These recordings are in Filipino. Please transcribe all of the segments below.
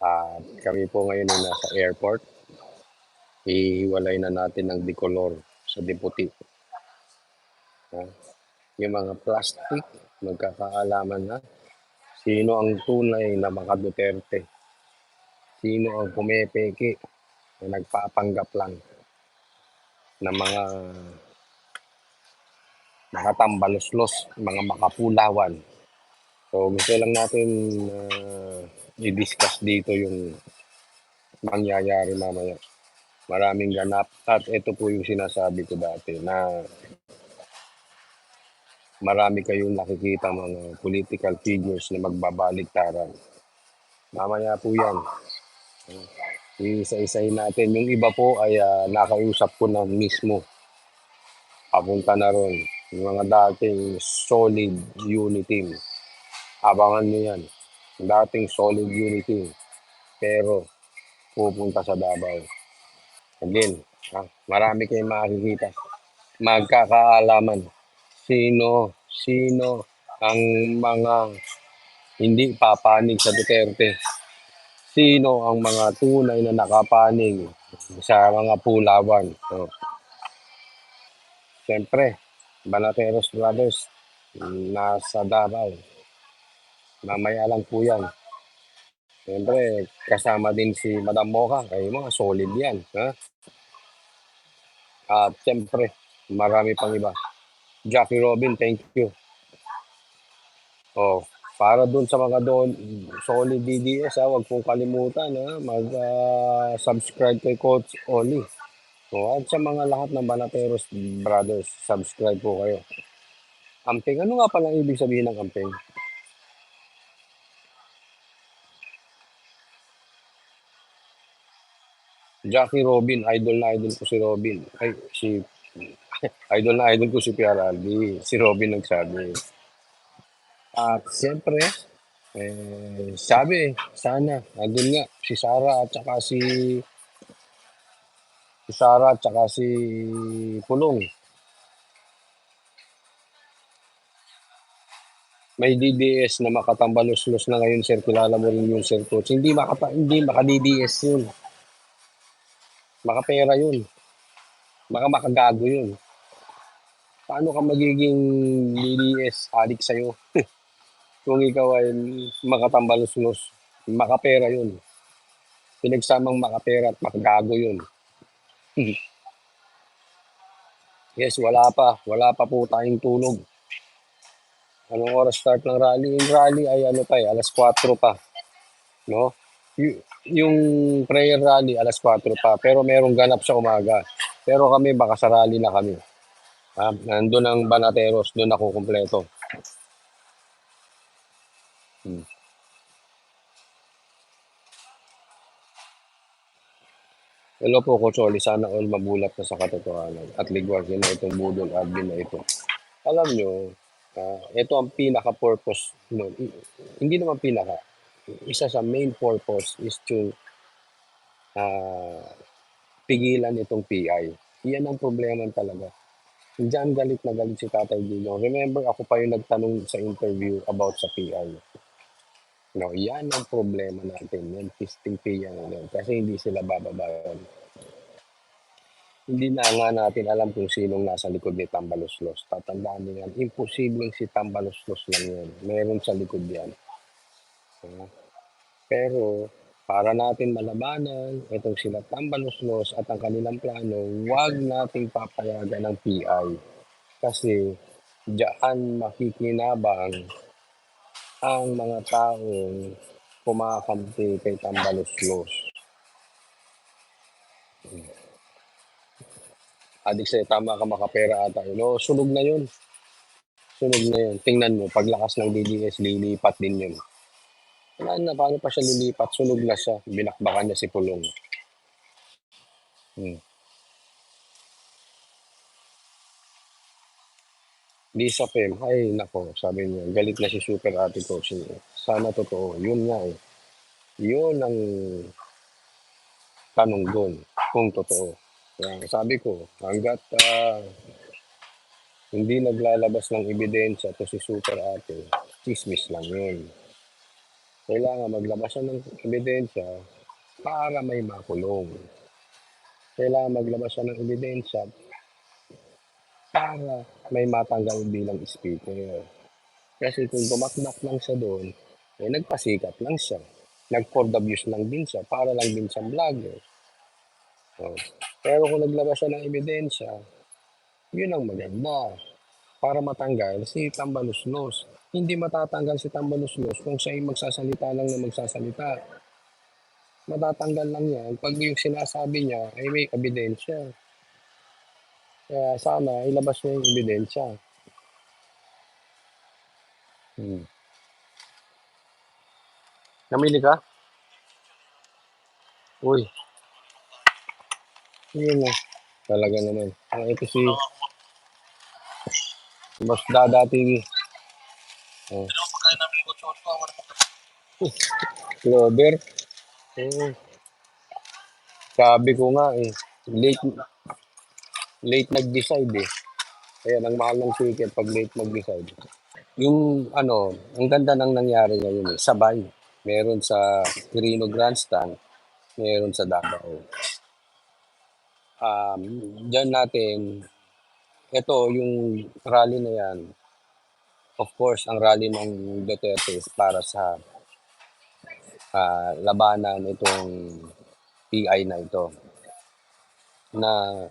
At kami po ngayon ay nasa airport. Ihiwalay na natin ng decolor sa deputi. Ha? Yung mga plastic, magkakaalaman na sino ang tunay na mga Duterte. Sino ang pumepeke na nagpapanggap lang ng mga makatambaluslos, mga makapulawan. So gusto lang natin i-discuss dito yung mangyayari mamaya. Maraming ganap at ito po yung sinasabi ko dati na marami kayong nakikita mga political figures na magbabaliktaran. Mamaya po yan. Isa-isahin natin. Yung iba po ay nakausap ko na mismo. Papunta na ron. Yung mga dating solid unity team. Abangan nyo yan. Dating solid unity team. Pero pupunta sa Davao. Again, marami kayong makikita. Magkakaalaman. Sino ang mga hindi papanig sa Duterte? Sino ang mga tunay na nakapanig sa mga pulawan? So, siyempre, Banateros Brothers, nasa Davao. Mamaya lang po yan. Siyempre, kasama din si Madam Mocha. Ay, mga solid yan. Ha? At siyempre, marami pang iba. Jackie Robin, thank you. Oh, para dun sa mga doon, solid DDS, wag pong kalimutan, mag-subscribe kay Coach Oli. So, at sa mga lahat ng Banateros Brothers, subscribe po kayo. Amping, ano nga pala ibig sabihin ng amping? Jackie Robin, idol na idol ko si Robin. Ay, idol na idol ko si PRRD. Si Robin nagsabi. At siyempre, sabi, sana, andun nga, si Sarah at saka si Pulong. May DDS na makatambalos-los na ngayon, sir. Kilala mo rin yung sir coach. Hindi maka-DDS yun. Makapera yun. Makagago yun. Paano ka magiging DDS addict sa'yo? Kung ikaw ay makatambalos-los, makapera yun. Pinagsamang makapera at makagago yun. Yes, wala pa po tayong tulog. Anong oras start ng rally? Yung rally ay alas 4 pa, no? Yung prayer rally alas 4 pa, pero merong ganap sa umaga. Pero kami baka sa rally na kami. Nandun ang Banateros, doon ako kumpleto. Hmm. Hello po, Coach Oli. Sana all mabulat na sa katotohanan at ligwagin na itong budol admin na ito. Alam nyo, ito ang pinaka-purpose nun. Hindi naman pinaka. Isa sa main purpose is to ah, pigilan itong PI. Iyan ang problema talaga. Diyan galit na galit si Tatay Digong. Remember, ako pa yung nagtanong sa interview about sa PI. No, yan ang problema natin. Yan, fisting PI yan. Kasi hindi sila bababayan. Hindi na nga natin alam kung sinong nasa likod ni Tambaluslos. Tatandaan niyo yan. Imposibleng si Tambaluslos lang yan. Meron sa likod yan. Pero para natin malabanan itong sila Tambaluslos at ang kanilang plano, huwag nating papayagan ng PI. Kasi diyan makikinabang ang mga taong kumakampi kay Tambaluslos. Adik sa'yo, tama ka, makapera ata yun. No, sunog na yun. Sunog na yun. Tingnan mo, paglakas ng DDS, lilipat din yun. Wala na, paano pa siya lilipat? Sunog na siya. Binakbakan niya si Pulong. Di sa film, ay nako, sabi niya, galit na si Super Ate ko. Sana totoo. Yun nga eh. Yun ang tanong doon, kung totoo. Kaya sabi ko, hanggat hindi naglalabas ng ebidensya to si Super Ate, chismis lang yun. Kailangan maglabas siya ng ebidensya para may makulong. Kailangan maglabas siya ng ebidensya para may matanggal bilang speaker. Kasi kung tumakdak lang siya doon, nagpasikat lang siya. Nag-for the views lang din siya, para lang din siyang vlogger. Oh. Pero kung naglabas siya ng ebidensya, yun ang maganda. Para matanggal si Tambaluslos. Hindi matatanggal si Tambaluslos kung siya ay magsasalita lang na magsasalita. Matatanggal lang yan pag yung sinasabi niya ay may ebidensya. Kaya sana ilabas niya yung ebidensya. Hmm. Namili ka? Uy, yun na. Talaga naman. Ito si Boss Dada TV. Oh. Clover. Oh. Sabi ko nga eh. Late, late nag-decide eh. Ayan, ang mahal ng ticket pag late mag-decide. Yung ano, ang ganda ng nangyari ngayon eh. Sabay. Meron sa Quirino Grandstand, meron sa Davao. Um, Diyan natin, ito yung rally na yan. Of course, ang rally ng Duterte is para sa labanan itong PI na ito na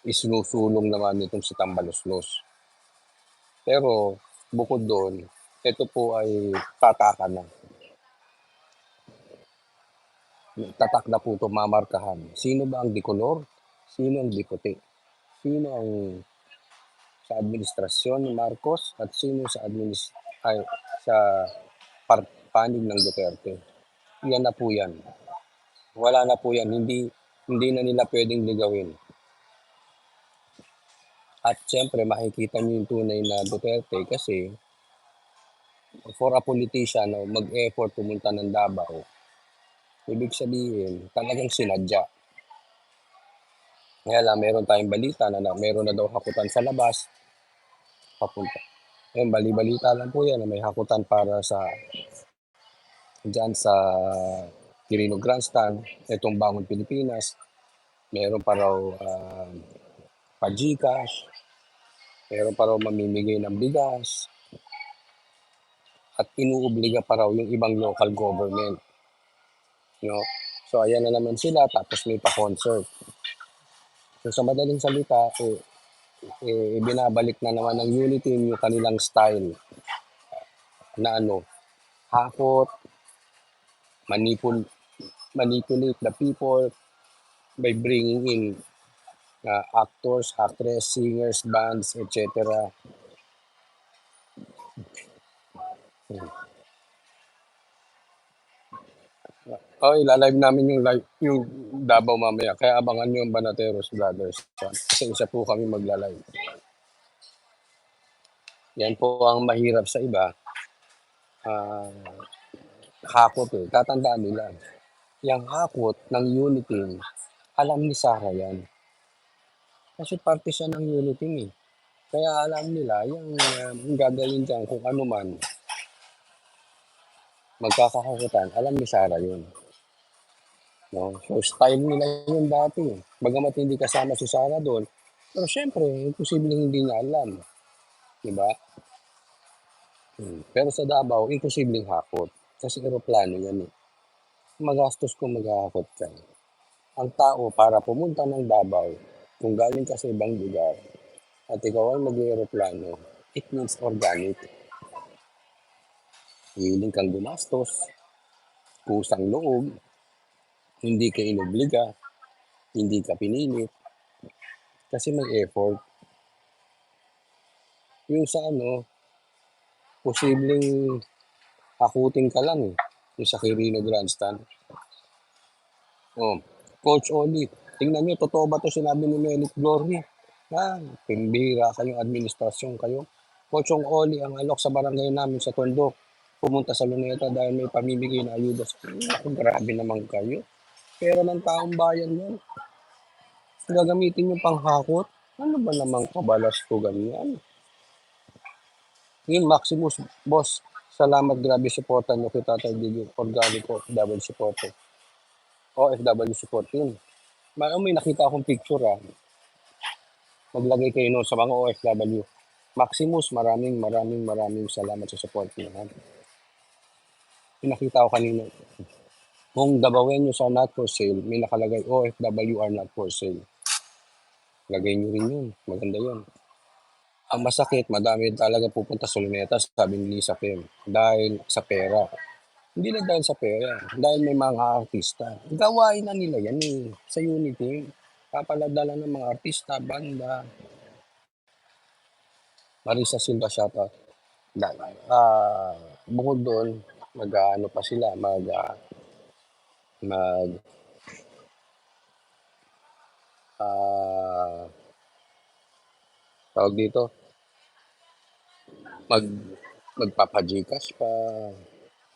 isinusulong naman itong si Tambaluslos. Pero bukod doon, ito po ay tatakan na. Tatak na po ito mamarkahan. Sino ba ang dikolor? Sino ang diputi? Sino ang sa administrasyon ni Marcos at sino sa ay, sa panig ng Duterte? Yan na po yan. Wala na po yan. Hindi na nila pwedeng ligawin. At siyempre, makikita niyo yung tunay na Duterte kasi for a politician na mag-effort pumunta ng Davao, ibig sabihin, talagang sinadya. Kaya lang, meron tayong balita na meron na daw hakutan sa labas, papunta. Ayun, bali-balita lang po yan na may hakutan para sa dyan sa Quirino Grandstand, itong Bangon Pilipinas, meron pa raw pa-Gcash, meron pa raw mamimigay ng bigas, at inuobliga pa raw yung ibang local government. No? So, ayan na naman sila, tapos may pa-concert. So, sa madaling salita, binabalik na naman ng Unity yung kanilang style na ano, hakot, manipulate the people by bringing in actors, actress, singers, bands, etc. Oh, ilalive namin yung Davao mamaya. Kaya abangan nyo yung Banateros Brothers. Kasi isa po kami magla-live. Yan po ang mahirap sa iba. Hakot eh. Tatandaan nila. Yung hakot ng Unity, alam ni Sarah yan. Kasi parte siya ng Unity eh. Kaya alam nila, yung gagawin dyan kung ano man, magkakahakutan, alam ni Sarah yun. No? So, style nila yun dati. Bagamat hindi kasama si Sarah doon. Pero syempre, imposibleng hindi niya alam. Diba? Pero sa Davao, imposibleng hakot. Kasi aeroplano yan eh. Magastos kung maghahakot ka. Ang tao para pumunta ng Davao, kung galing ka sa ibang lugar, at ikaw ay mag-aeroplano, it means organic. Hiling kang gumastos, kusang loob, hindi ka inobliga, hindi ka pinilit, kasi may effort. Yung sa ano, posibleng hakutin ka lang eh. Yung sa Quirino Grandstand. Oh, Coach Oli, tingnan nyo, totoo ba to sinabi ni Melit Glory? Pimbira kayong administrasyon kayo. Coachong Oli ang alok sa barangay namin sa Tondo. Pumunta sa Luneta dahil may pamimigay na ayuda. Grabe naman kayo. Pera ng taong bayan yan. Gagamitin yung panghakot. Ano ba namang kabalas ko ganyan? Yun, Maximus, boss, Salamat, grabe suporta niyo kay Tatay Digong, organic OFW support. OFW support yun. May nakita akong picture maglagay kayo nun sa mga OFW. Maximus, maraming maraming maraming salamat sa support niyo. Pinakita ko kanina. Kung Dabawenyos are not for sale, may nakalagay OFW are not for sale. Lagay niyo rin yun. Maganda yun. Ang masakit, madami talaga pupunta sa Luneta, sabi ni Lisa Pem, dahil sa pera. Hindi na dahil sa pera, dahil may mga artista. Gawain na nila yan sa Unity. Papaladala ng mga artista, banda. Marisa Silva, shoutout. Ah, bukod doon, mag-ano pa sila, mag ah, tawag dito, mag magpapa-GCash pa,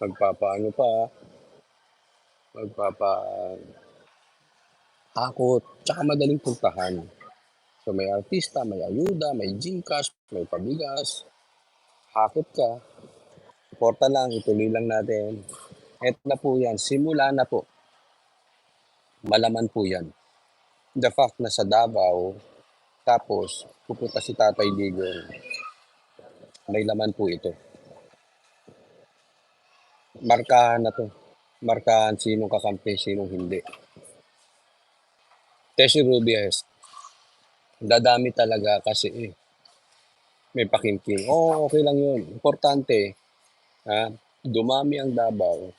magpapaano pa, magpapatakot, tsaka madaling puntahan. So may artista, may ayuda, may GCash, may pabigas, hakot ka, suporta lang, ituloy lang natin. Eto na po yan, simula na po, malaman po yan. The fact na sa Davao, tapos pupunta si Tatay Digong, may laman po ito. Markahan na to. Markahan sinong kakampi, sinong hindi. Tessie Rubias, dadami talaga kasi may pakimkim. Oo, okay lang yun. Importante, dumami ang Davao.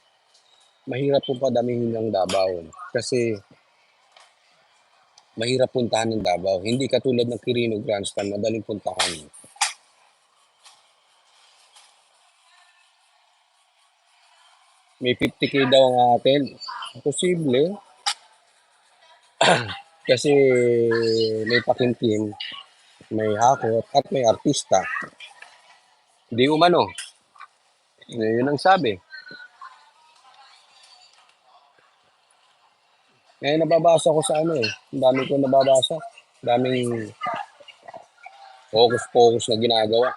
Mahirap po padamihin ng Davao. Kasi mahirap puntahan ng Davao. Hindi katulad ng Quirino Grandstand, madaling puntahan. May 50K daw ang atin. Posible. Kasi may pakimkim, may hakot, at may artista. Di umano. Yun ang sabi. Nababasa ko sa ang dami ko nababasa. Daming focus-focus na ginagawa.